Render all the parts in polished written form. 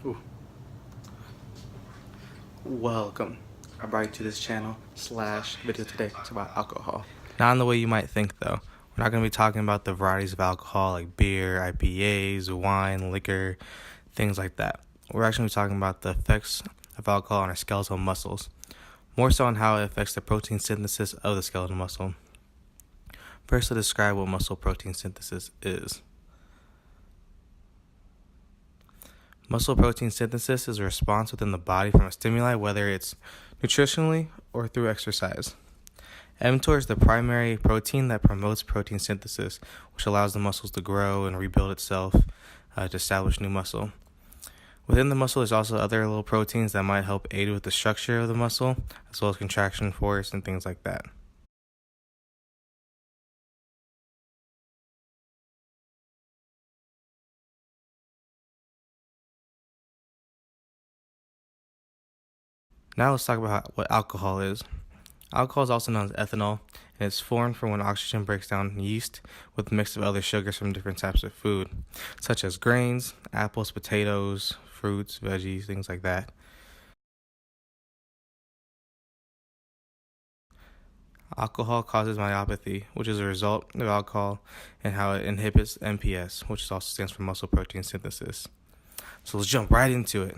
Ooh. Welcome. I brought you to this channel / video today. It's about alcohol. Not in the way you might think though. We're not going to be talking about the varieties of alcohol like beer, IPAs, wine, liquor, things like that. We're actually talking about the effects of alcohol on our skeletal muscles. More so on how it affects the protein synthesis of the skeletal muscle. First, to describe what muscle protein synthesis is. Muscle protein synthesis is a response within the body from a stimuli, whether it's nutritionally or through exercise. mTOR is the primary protein that promotes protein synthesis, which allows the muscles to grow and rebuild itself to establish new muscle. Within the muscle, there's also other little proteins that might help aid with the structure of the muscle, as well as contraction force and things like that. Now let's talk about what alcohol is. Alcohol is also known as ethanol, and it's formed from when oxygen breaks down yeast with a mix of other sugars from different types of food, such as grains, apples, potatoes, fruits, veggies, things like that. Alcohol causes myopathy, which is a result of alcohol and how it inhibits MPS, which also stands for muscle protein synthesis. So let's jump right into it.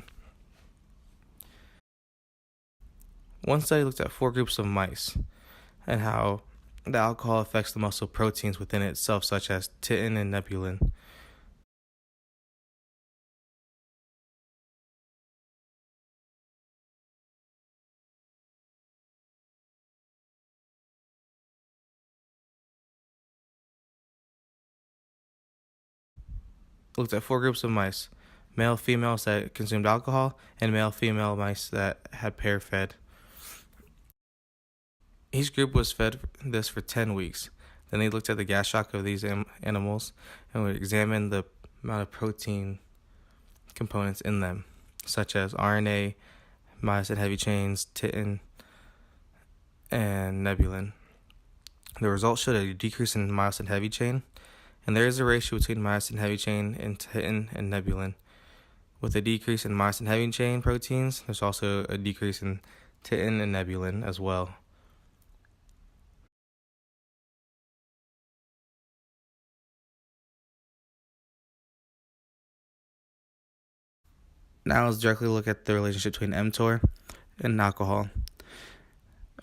One study looked at 4 groups of mice and how the alcohol affects the muscle proteins within itself, such as titin and nebulin. Looked at 4 groups of mice, male females that consumed alcohol and male female mice that had pair fed. Each group was fed this for 10 weeks. Then they looked at the gas shock of these animals and would examine the amount of protein components in them, such as RNA, myosin heavy chains, titin, and nebulin. The results showed a decrease in myosin heavy chain, and there is a ratio between myosin heavy chain and titin and nebulin. With a decrease in myosin heavy chain proteins, there's also a decrease in titin and nebulin as well. Now let's directly look at the relationship between mTOR and alcohol.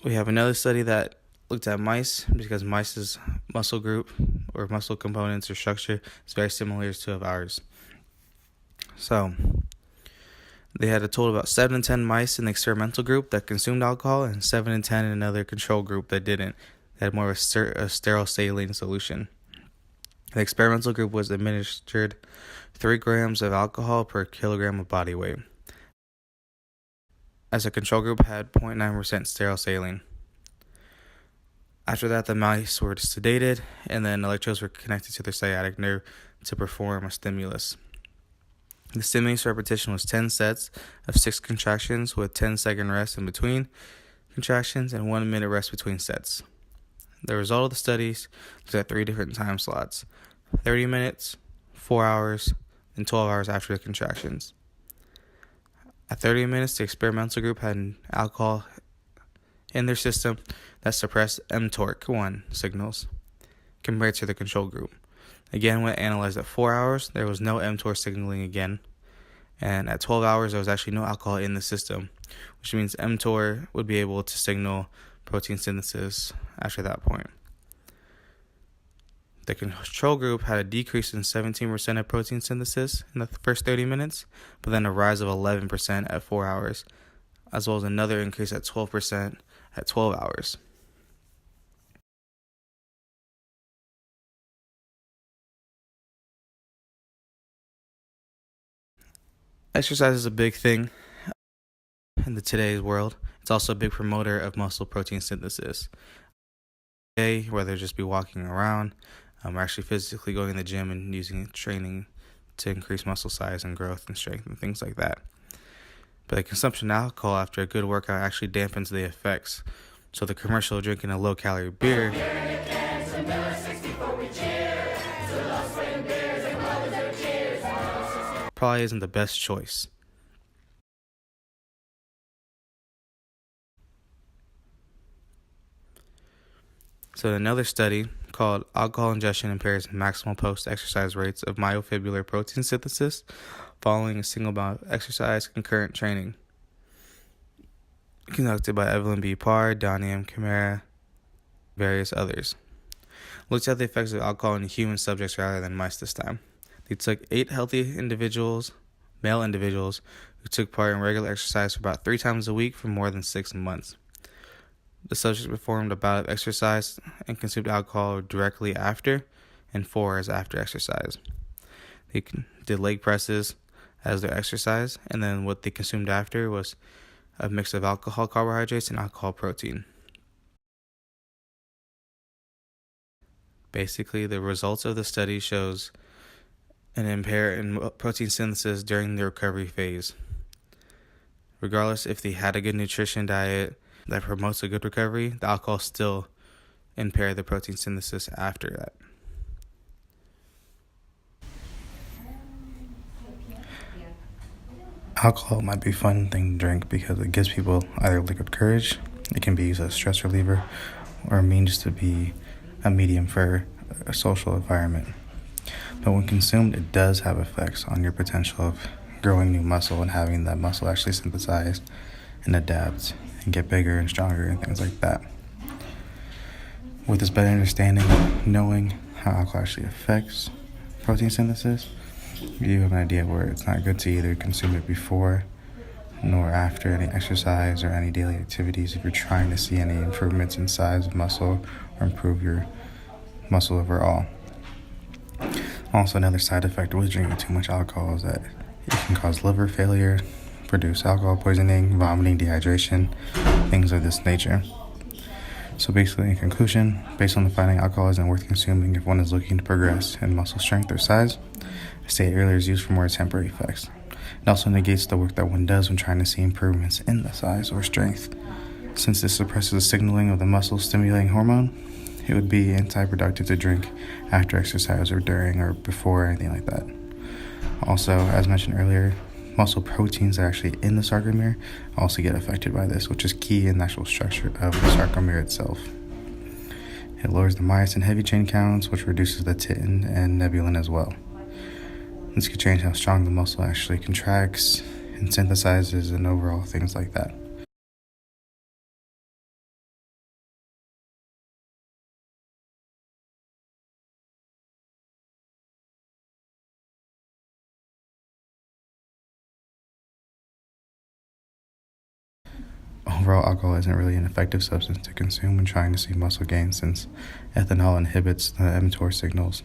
We have another study that looked at mice because mice's muscle group or muscle components or structure is very similar to of ours. So they had a total of about 7 to 10 mice in the experimental group that consumed alcohol and 7 to 10 in another control group that didn't. They had more of a sterile saline solution. The experimental group was administered 3 grams of alcohol per kilogram of body weight, as the control group had 0.9% sterile saline. After that, the mice were sedated, and then electrodes were connected to their sciatic nerve to perform a stimulus. The stimulus repetition was 10 sets of 6 contractions with 10-second rest in between contractions and 1 minute rest between sets. The result of the studies was at 3 different time slots: 30 minutes, 4 hours, and 12 hours after the contractions. At 30 minutes, the experimental group had alcohol in their system that suppressed mTORC1 signals compared to the control group. Again, when analyzed at 4 hours, there was no mTOR signaling again. And at 12 hours, there was actually no alcohol in the system, which means mTOR would be able to signal protein synthesis after that point. The control group had a decrease in 17% of protein synthesis in the first 30 minutes, but then a rise of 11% at 4 hours, as well as another increase at 12% at 12 hours. Exercise is a big thing in today's world. It's also a big promoter of muscle protein synthesis. Whether it just be walking around, or actually physically going to the gym and using training to increase muscle size and growth and strength and things like that. But the consumption of alcohol after a good workout actually dampens the effects. So the commercial of drinking a low-calorie beer probably isn't the best choice. So another study called Alcohol Ingestion Impairs Maximal Post-Exercise Rates of Myofibrillar Protein Synthesis Following a Single Bout of Exercise Concurrent Training, conducted by Evelyn B. Parr, Donnie M. Camara, various others. Looked at the effects of alcohol in human subjects rather than mice this time. They took 8 healthy individuals, male individuals, who took part in regular exercise for about 3 times a week for more than 6 months. The subjects performed a bout of exercise and consumed alcohol directly after, and 4 hours after exercise. They did leg presses as their exercise, and then what they consumed after was a mix of alcohol carbohydrates and alcohol protein. Basically, the results of the study shows an impair in protein synthesis during the recovery phase. Regardless if they had a good nutrition diet that promotes a good recovery, the alcohol still impair the protein synthesis after that. Alcohol might be a fun thing to drink because it gives people either liquid courage, it can be used as a stress reliever, or a means to be a medium for a social environment. But when consumed, it does have effects on your potential of growing new muscle and having that muscle actually synthesize and adapt and get bigger and stronger and things like that. With this better understanding, knowing how alcohol actually affects protein synthesis, you have an idea where it's not good to either consume it before nor after any exercise or any daily activities if you're trying to see any improvements in size of muscle or improve your muscle overall. Also, another side effect with drinking too much alcohol is that it can cause liver failure, produce alcohol poisoning, vomiting, dehydration, things of this nature. So basically, in conclusion, based on the finding, alcohol isn't worth consuming if one is looking to progress in muscle strength or size. I stated earlier, is used for more temporary effects. It also negates the work that one does when trying to see improvements in the size or strength. Since this suppresses the signaling of the muscle-stimulating hormone, it would be anti-productive to drink after exercise or during or before, anything like that. Also, as mentioned earlier, muscle proteins that are actually in the sarcomere also get affected by this, which is key in the actual structure of the sarcomere itself. It lowers the myosin heavy chain counts, which reduces the titin and nebulin as well. This could change how strong the muscle actually contracts and synthesizes and overall things like that. Overall, alcohol isn't really an effective substance to consume when trying to see muscle gain, since ethanol inhibits the mTOR signals,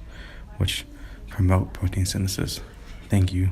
which promote protein synthesis. Thank you.